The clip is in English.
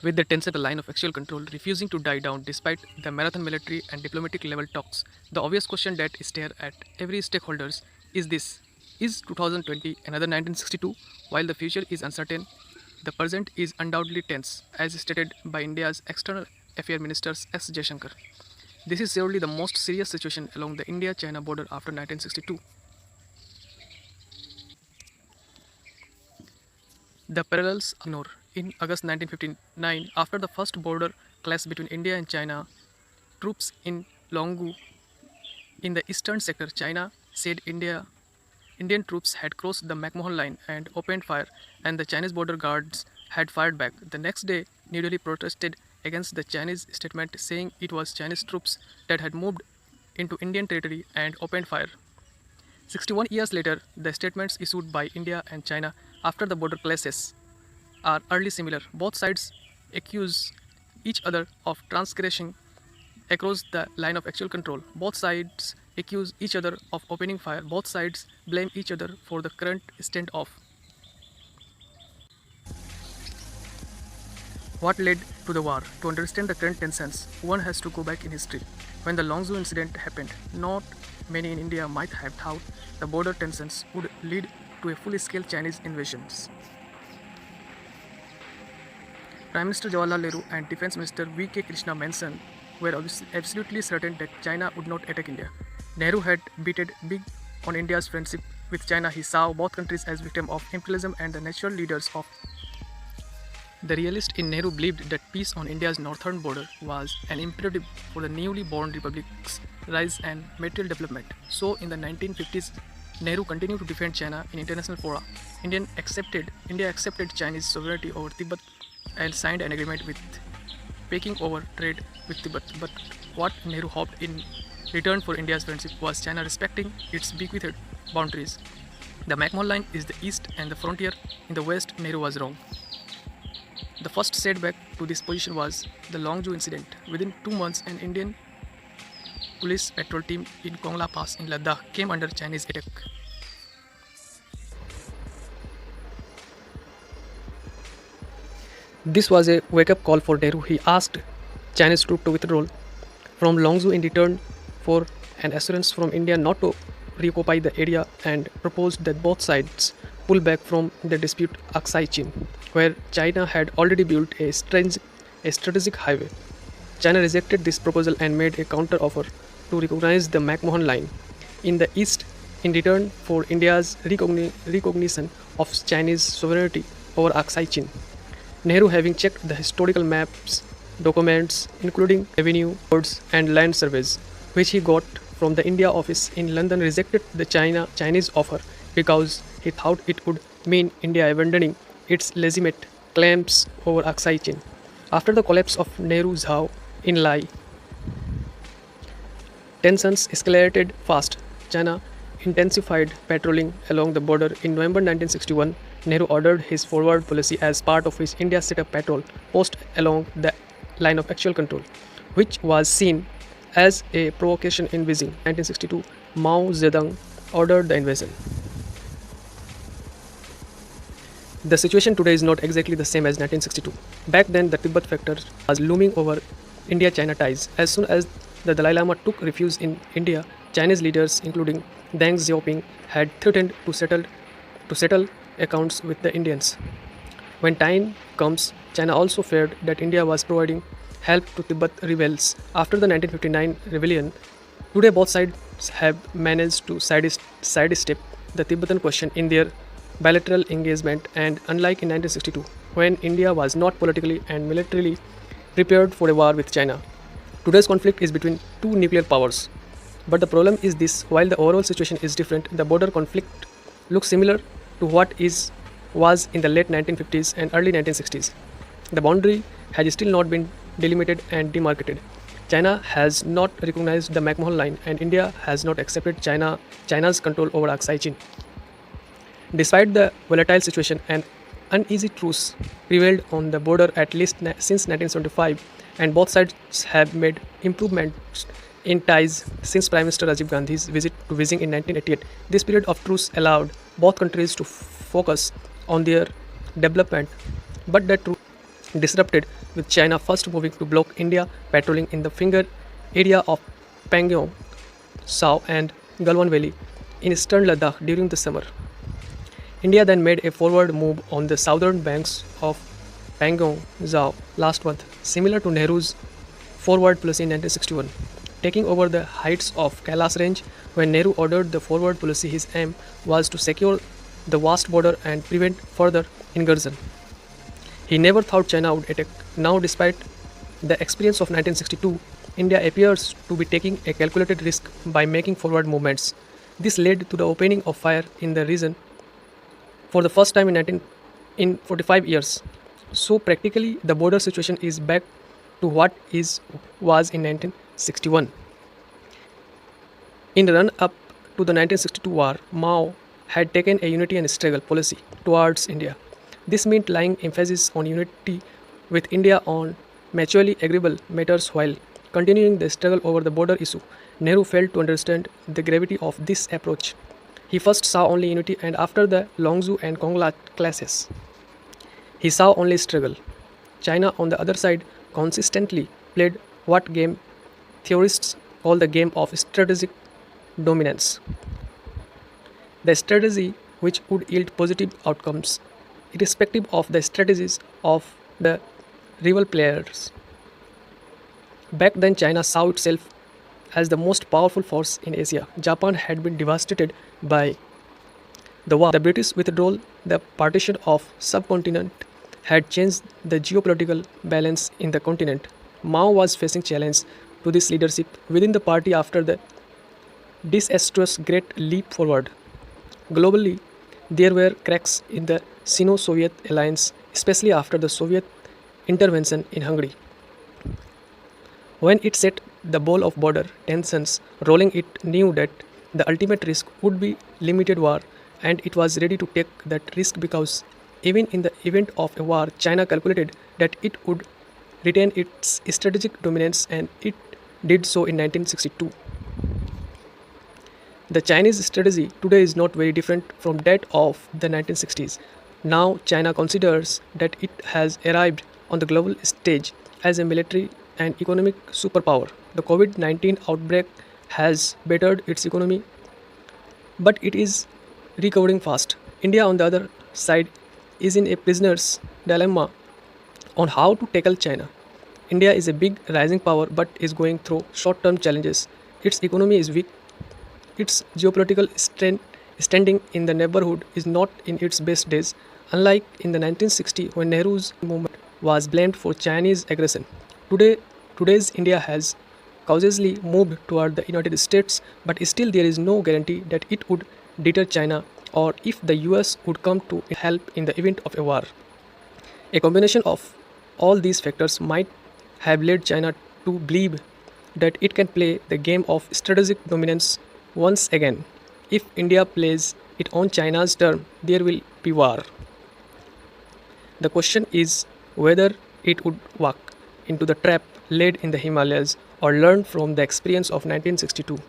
with the tension at the line of actual control refusing to die down despite the marathon military and diplomatic level talks. The obvious question that stare at every stakeholders is this: is 2020 another 1962? While the future is uncertain, the present is undoubtedly tense, as stated by India's External Affairs Minister S. Jaishankar. This is surely the most serious situation along the India-China border after 1962. The parallels ignore. In August 1959, after the first border clash between India and China, troops in Longgu in the eastern sector, China said Indian troops had crossed the McMahon line and opened fire, and the Chinese border guards had fired back. The next day, New Delhi protested against the Chinese statement, saying it was Chinese troops that had moved into Indian territory and opened fire. 61 years later, the statements issued by India and China after the border clashes are early similar. Both sides accuse each other of transgressing across the line of actual control. Both sides accuse each other of opening fire. Both sides blame each other for the current standoff. What led to the war? To understand the current tensions, one has to go back in history. When the Longzhou incident happened, not many in India might have thought the border tensions would lead to a full-scale Chinese invasion. Prime Minister Jawaharlal Nehru and Defense Minister V.K. Krishna Manson were absolutely certain that China would not attack India. Nehru had betted big on India's friendship with China. He saw both countries as victims of imperialism and the natural leaders of. The realist in Nehru believed that peace on India's northern border was an imperative for the newly born republic's rise and material development. So, in the 1950s, Nehru continued to defend China in international fora. India accepted Chinese sovereignty over Tibet and signed an agreement with Peking over trade with Tibet. But what Nehru hoped in return for India's friendship was China respecting its bequeathed boundaries. The McMahon line is the east and the frontier in the west. Nehru was wrong. The first setback to this position was the Longzhou incident. Within 2 months, an Indian police patrol team in Kongla Pass in Ladakh came under Chinese attack. This was a wake-up call for Nehru. He asked Chinese troops to withdraw from Longzhou in return for an assurance from India not to reoccupy the area, and proposed that both sides pull back from the dispute Aksai Chin, where China had already built a strategic highway. China rejected this proposal and made a counter-offer to recognize the McMahon line in the east in return for India's recognition of Chinese sovereignty over Aksai Chin. Nehru, having checked the historical maps, documents including revenue boards and land surveys, which he got from the India office in London, rejected the Chinese offer because he thought it would mean India abandoning its legitimate claims over Aksai Chin. After the collapse of Nehru's house in Lai, tensions escalated fast. China intensified patrolling along the border. In November 1961, Nehru ordered his forward policy, as part of which India set up patrol posts along the line of actual control, which was seen as a provocation in Beijing. 1962, Mao Zedong ordered the invasion. The situation today is not exactly the same as 1962. Back then, the Tibet factor was looming over India-China ties. As soon as the Dalai Lama took refuge in India, Chinese leaders, including Deng Xiaoping, had threatened to settle accounts with the Indians. When time comes, China also feared that India was providing help to Tibet rebels. After the 1959 rebellion, today both sides have managed to sidestep the Tibetan question in their bilateral engagement, and unlike in 1962, when India was not politically and militarily prepared for a war with China, today's conflict is between two nuclear powers. But the problem is this: while the overall situation is different, the border conflict looks similar to what was in the late 1950s and early 1960s. The boundary has still not been delimited and demarcated. China has not recognized the McMahon line, and India has not accepted China's control over Aksai Chin. Despite the volatile situation, an uneasy truce prevailed on the border at least since 1975, and both sides have made improvements in ties since Prime Minister Rajiv Gandhi's visit to Beijing in 1988. This period of truce allowed both countries to focus on their development, but the truce disrupted, with China first moving to block India patrolling in the finger area of Pangong, Sao, and Galwan Valley in eastern Ladakh during the summer. India then made a forward move on the southern banks of Pangong Zhao last month, similar to Nehru's forward policy in 1961. Taking over the heights of Kailas Range, when Nehru ordered the forward policy, his aim was to secure the vast border and prevent further incursion. He never thought China would attack. Now, despite the experience of 1962, India appears to be taking a calculated risk by making forward movements. This led to the opening of fire in the region for the first time in 45 years. So practically the border situation is back to what was in 1961. In the run up to the 1962 war, Mao had taken a unity and struggle policy towards India. This meant laying emphasis on unity with India on mutually agreeable matters while continuing the struggle over the border issue. Nehru failed to understand the gravity of this approach. He first saw only unity, and after the Longzhou and Kongla clashes, he saw only struggle. China, on the other side, consistently played what game theorists call the game of strategic dominance. The strategy which would yield positive outcomes, irrespective of the strategies of the rival players. Back then, China saw itself as the most powerful force in Asia. Japan had been devastated by the war. The British withdrawal, the partition of subcontinent, had changed the geopolitical balance in the continent. Mao was facing challenge to this leadership within the party after the disastrous Great Leap Forward. Globally, there were cracks in the Sino-Soviet alliance, especially after the Soviet intervention in Hungary. When it set the ball of border tensions rolling, it knew that the ultimate risk would be limited war, and it was ready to take that risk because even in the event of a war, China calculated that it would retain its strategic dominance, and it did so in 1962. The Chinese strategy today is not very different from that of the 1960s. Now, China considers that it has arrived on the global stage as a military and economic superpower. The COVID-19 outbreak has battered its economy, but it is recovering fast. India, on the other side, is in a prisoner's dilemma on how to tackle China. India is a big rising power but is going through short-term challenges. Its economy is weak. Its geopolitical standing in the neighborhood is not in its best days, unlike in the 1960s when Nehru's movement was blamed for Chinese aggression. Today's India has cautiously moved toward the United States, but still there is no guarantee that it would deter China or if the US would come to help in the event of a war. A combination of all these factors might have led China to believe that it can play the game of strategic dominance once again. If India plays it on China's term, there will be war. The question is whether it would walk into the trap laid in the Himalayas or learn from the experience of 1962.